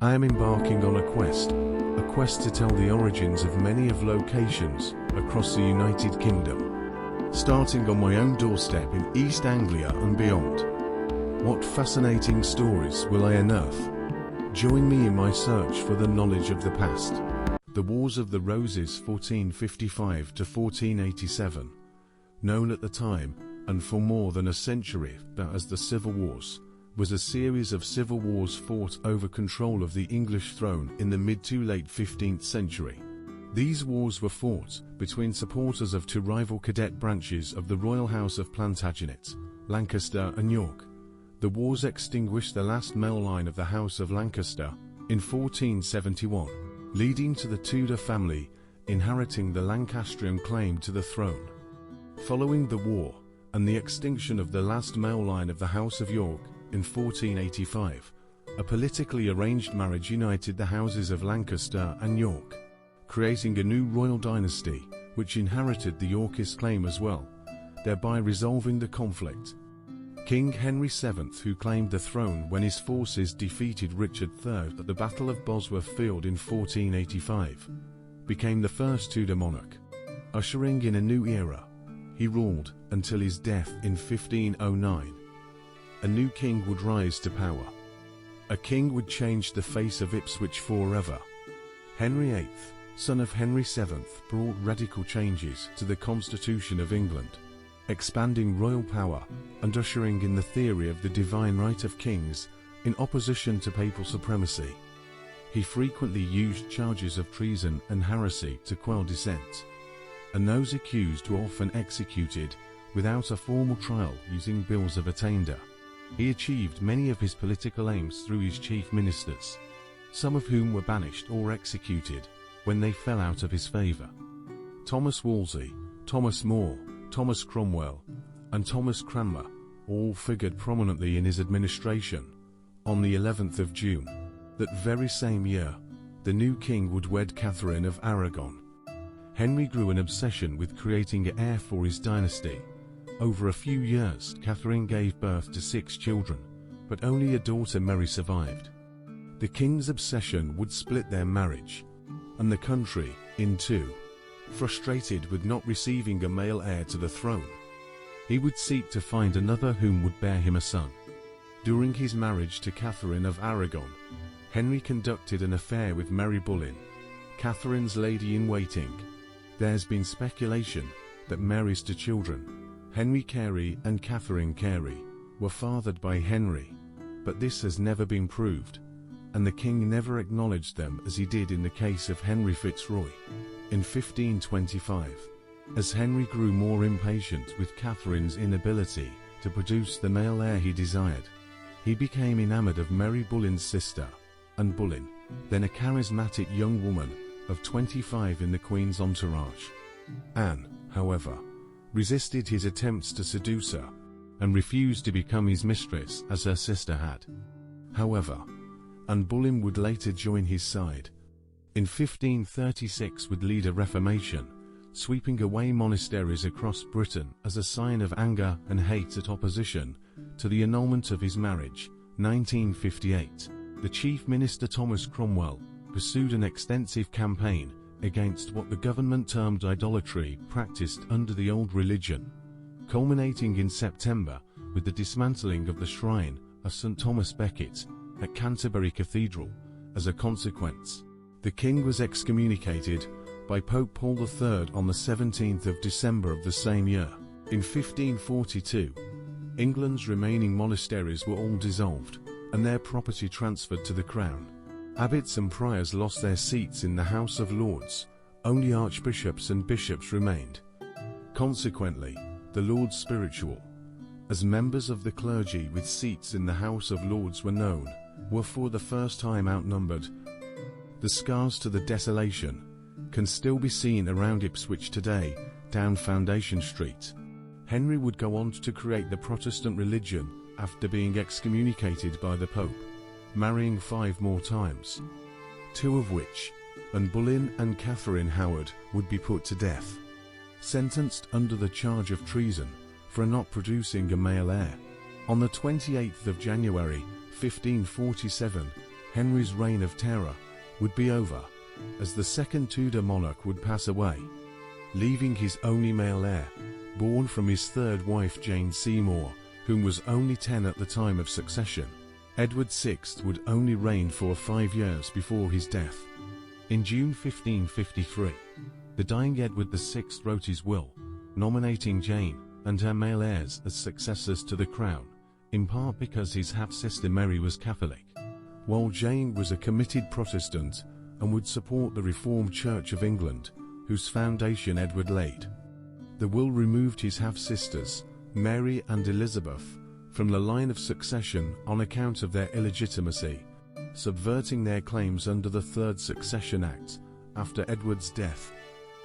I am embarking on a quest to tell the origins of many of locations across the United Kingdom, starting on my own doorstep in East Anglia and beyond. What fascinating stories will I unearth? Join me in my search for the knowledge of the past. The Wars of the Roses 1455 to 1487, known at the time and for more than a century as the Civil Wars, was a series of civil wars fought over control of the English throne in the mid to late 15th century. These wars were fought between supporters of two rival cadet branches of the royal house of Plantagenet, Lancaster and York. The wars extinguished the last male line of the House of Lancaster in 1471, leading to the Tudor family inheriting the Lancastrian claim to the throne. Following the war and the extinction of the last male line of the House of York in 1485, a politically arranged marriage united the houses of Lancaster and York, creating a new royal dynasty which inherited the Yorkist claim as well, thereby resolving the conflict. King Henry VII, who claimed the throne when his forces defeated Richard III at the Battle of Bosworth Field in 1485, became the first Tudor monarch, ushering in a new era. He ruled until his death in 1509. A new king would rise to power. A king would change the face of Ipswich forever. Henry VIII, son of Henry VII, brought radical changes to the Constitution of England, expanding royal power and ushering in the theory of the divine right of kings in opposition to papal supremacy. He frequently used charges of treason and heresy to quell dissent, and those accused were often executed without a formal trial using bills of attainder. He achieved many of his political aims through his chief ministers, some of whom were banished or executed when they fell out of his favour. Thomas Wolsey, Thomas More, Thomas Cromwell, and Thomas Cranmer all figured prominently in his administration. On the 11th of June, that very same year, the new king would wed Catherine of Aragon. Henry grew an obsession with creating an heir for his dynasty. Over a few years, Catherine gave birth to 6 children, but only a daughter Mary survived. The king's obsession would split their marriage and the country in two. Frustrated with not receiving a male heir to the throne, he would seek to find another whom would bear him a son. During his marriage to Catherine of Aragon, Henry conducted an affair with Mary Boleyn, Catherine's lady-in-waiting. There's been speculation that Mary's two children, Henry Carey and Catherine Carey, were fathered by Henry, but this has never been proved, and the king never acknowledged them as he did in the case of Henry Fitzroy. In 1525, as Henry grew more impatient with Catherine's inability to produce the male heir he desired, he became enamored of Mary Boleyn's sister, Anne Boleyn, then a charismatic young woman of 25 in the Queen's entourage. Anne, however, resisted his attempts to seduce her and refused to become his mistress as her sister had. However, Anne Boleyn would later join his side. In 1536 would lead a reformation, sweeping away monasteries across Britain as a sign of anger and hate at opposition to the annulment of his marriage. 1958, the chief minister Thomas Cromwell pursued an extensive campaign against what the government termed idolatry practiced under the old religion, culminating in September with the dismantling of the shrine of St. Thomas Becket at Canterbury Cathedral. As a consequence, the king was excommunicated by Pope Paul III on the 17th of December of the same year. In 1542, England's remaining monasteries were all dissolved, and their property transferred to the crown. Abbots and priors lost their seats in the House of Lords, only archbishops and bishops remained. Consequently, the Lords Spiritual, as members of the clergy with seats in the House of Lords were known, were for the first time outnumbered. The scars to the desolation can still be seen around Ipswich today, down Foundation Street. Henry would go on to create the Protestant religion after being excommunicated by the Pope, marrying 5 more times, 2 of which, Anne Boleyn and Catherine Howard, would be put to death, sentenced under the charge of treason for not producing a male heir. On the 28th of January, 1547, Henry's reign of terror would be over, as the second Tudor monarch would pass away, leaving his only male heir, born from his third wife Jane Seymour, whom was only 10 at the time of succession. Edward VI would only reign for 5 years before his death. In June 1553, the dying Edward VI wrote his will, nominating Jane and her male heirs as successors to the crown, in part because his half-sister Mary was Catholic, while Jane was a committed Protestant and would support the Reformed Church of England, whose foundation Edward laid. The will removed his half-sisters, Mary and Elizabeth, from the line of succession on account of their illegitimacy, subverting their claims under the Third Succession Act. After Edward's death,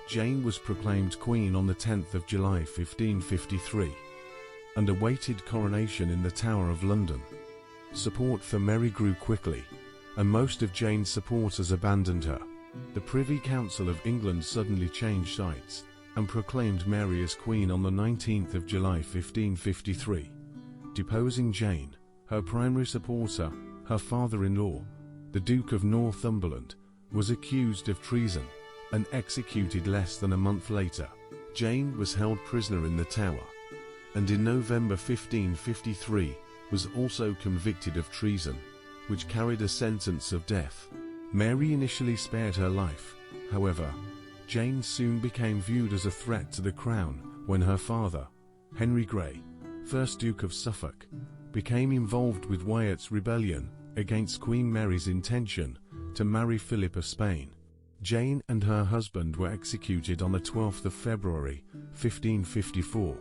Jane was proclaimed Queen on the 10th of July 1553, and awaited coronation in the Tower of London. Support for Mary grew quickly, and most of Jane's supporters abandoned her. The Privy Council of England suddenly changed sides, and proclaimed Mary as Queen on the 19th of July 1553, deposing Jane. Her primary supporter, her father-in-law, the Duke of Northumberland, was accused of treason, and executed less than a month later. Jane was held prisoner in the Tower, and in November 1553 was also convicted of treason, which carried a sentence of death. Mary initially spared her life. However, Jane soon became viewed as a threat to the crown when her father, Henry Grey, 1st Duke of Suffolk, became involved with Wyatt's rebellion against Queen Mary's intention to marry Philip of Spain. Jane and her husband were executed on the 12th of February, 1554.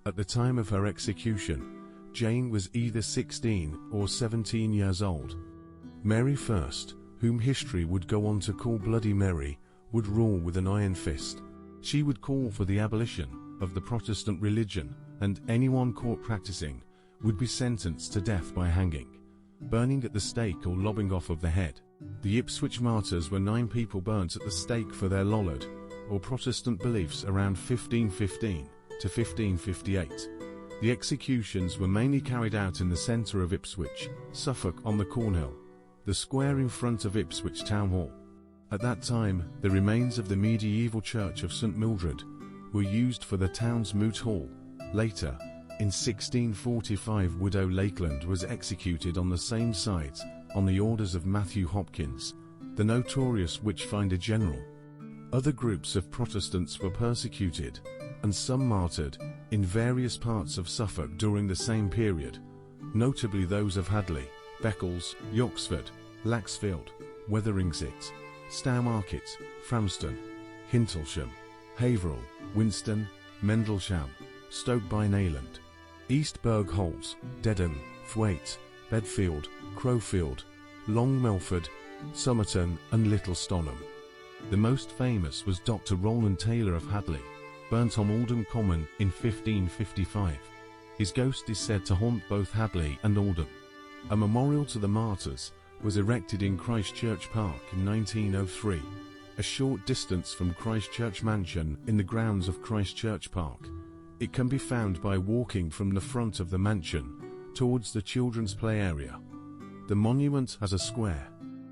At the time of her execution, Jane was either 16 or 17 years old. Mary I, whom history would go on to call Bloody Mary, would rule with an iron fist. She would call for the abolition of the Protestant religion, and anyone caught practicing would be sentenced to death by hanging, burning at the stake or lobbing off of the head. The Ipswich Martyrs were 9 people burnt at the stake for their Lollard, or Protestant beliefs around 1515 to 1558. The executions were mainly carried out in the centre of Ipswich, Suffolk, on the Cornhill, the square in front of Ipswich Town Hall. At that time, the remains of the medieval church of St Mildred were used for the town's moot hall. Later, in 1645, Widow Lakeland was executed on the same site on the orders of Matthew Hopkins, the notorious witchfinder general. Other groups of Protestants were persecuted, and some martyred, in various parts of Suffolk during the same period, notably those of Hadley, Beccles, Yoxford, Laxfield, Weatheringsit, Stowmarket, Framston, Hintlesham, Haverhill, Winston, Mendlesham, Stoke-by-Nayland, East Bergholt, Dedham, Thwaite, Bedfield, Crowfield, Long Melford, Somerton and Little Stonham. The most famous was Dr. Roland Taylor of Hadley, burnt on Oldham Common in 1555. His ghost is said to haunt both Hadley and Oldham. A memorial to the martyrs was erected in Christ Church Park in 1903, a short distance from Christ Church Mansion in the grounds of Christ Church Park. It can be found by walking from the front of the mansion towards the children's play area. The monument has a square,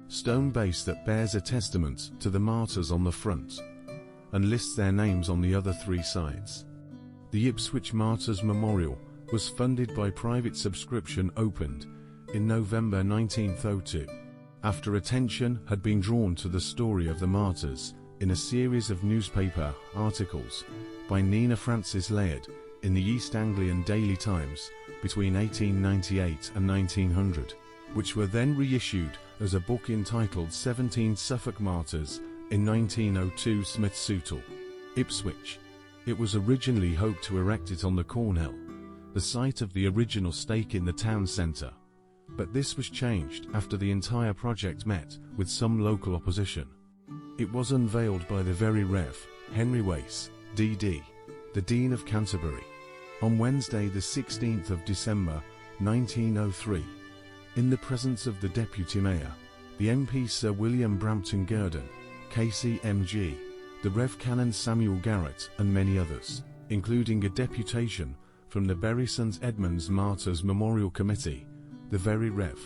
stone base that bears a testament to the martyrs on the front, and lists their names on the other 3 sides. The Ipswich Martyrs Memorial was funded by private subscription, opened in November 1902, after attention had been drawn to the story of the martyrs in a series of newspaper articles by Nina Francis Laird in the East Anglian Daily Times between 1898 and 1900, which were then reissued as a book entitled 17 Suffolk Martyrs in 1902. Smith Soutal, Ipswich. It was originally hoped to erect it on the Cornhill, the site of the original stake in the town centre, but this was changed after the entire project met with some local opposition. It was unveiled by the Very Rev. Henry Wace, D.D., the Dean of Canterbury, on Wednesday the 16th of December 1903, in the presence of the Deputy Mayor, the MP Sir William Brampton Gurdon, KCMG, the Rev. Canon Samuel Garrett and many others, including a deputation from the Bury St Edmunds Martyrs Memorial Committee, the Very Rev.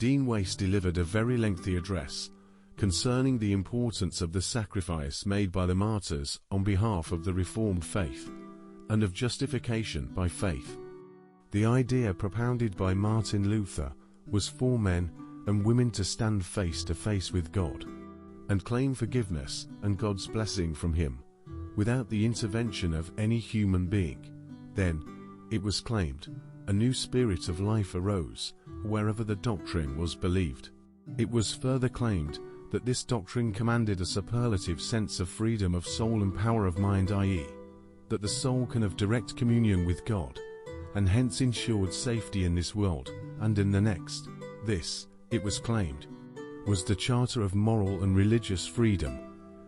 Dean Wace delivered a very lengthy address concerning the importance of the sacrifice made by the martyrs on behalf of the Reformed faith, and of justification by faith. The idea propounded by Martin Luther was for men and women to stand face to face with God, and claim forgiveness and God's blessing from Him, without the intervention of any human being. Then, it was claimed, a new spirit of life arose wherever the doctrine was believed. It was further claimed that this doctrine commanded a superlative sense of freedom of soul and power of mind, i.e., that the soul can have direct communion with God, and hence ensured safety in this world and in the next. This, it was claimed, was the charter of moral and religious freedom,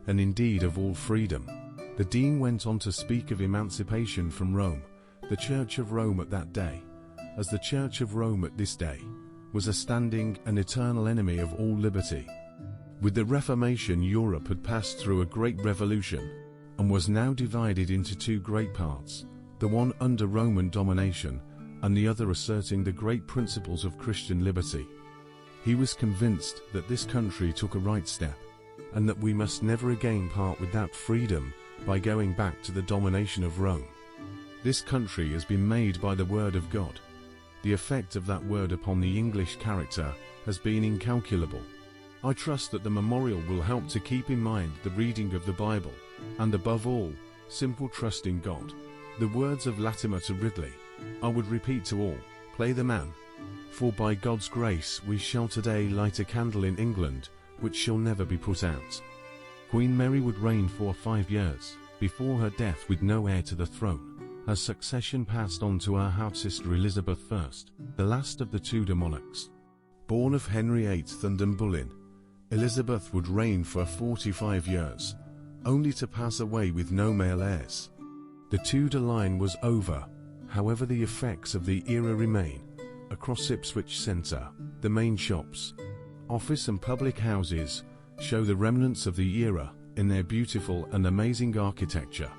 and indeed of all freedom. The Dean went on to speak of emancipation from Rome. The Church of Rome at that day, as the Church of Rome at this day, was a standing and eternal enemy of all liberty. With the Reformation, Europe had passed through a great revolution, and was now divided into two great parts, the one under Roman domination, and the other asserting the great principles of Christian liberty. He was convinced that this country took a right step, and that we must never again part with that freedom by going back to the domination of Rome. This country has been made by the Word of God. The effect of that Word upon the English character has been incalculable. I trust that the memorial will help to keep in mind the reading of the Bible, and above all, simple trust in God. The words of Latimer to Ridley, I would repeat to all, play the man. For by God's grace we shall today light a candle in England, which shall never be put out. Queen Mary would reign for 5 years, before her death with no heir to the throne. Her succession passed on to her half-sister Elizabeth I, the last of the Tudor monarchs. Born of Henry VIII and Anne Boleyn, Elizabeth would reign for 45 years, only to pass away with no male heirs. The Tudor line was over, however the effects of the era remain. Across Ipswich Centre, the main shops, office and public houses show the remnants of the era in their beautiful and amazing architecture.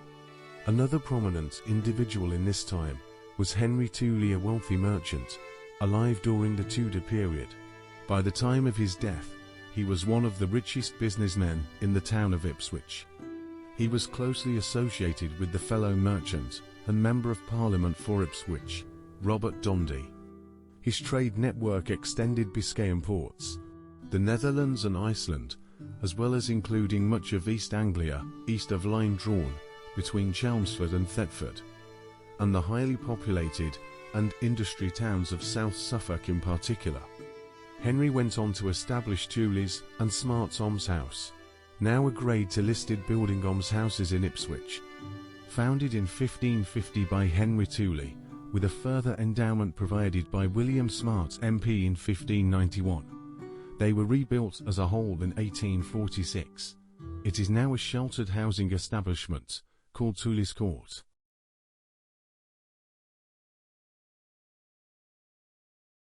Another prominent individual in this time was Henry Tooley, a wealthy merchant, alive during the Tudor period. By the time of his death, he was one of the richest businessmen in the town of Ipswich. He was closely associated with the fellow merchant and Member of Parliament for Ipswich, Robert Dundee. His trade network extended Biscayan ports, the Netherlands and Iceland, as well as including much of East Anglia, east of line drawn between Chelmsford and Thetford, and the highly populated and industry towns of South Suffolk in particular. Henry went on to establish Tooley's and Smart's Almshouse, now a grade to listed building almshouses in Ipswich. Founded in 1550 by Henry Tooley, with a further endowment provided by William Smart MP in 1591. They were rebuilt as a whole in 1846. It is now a sheltered housing establishment called Tooley's Court.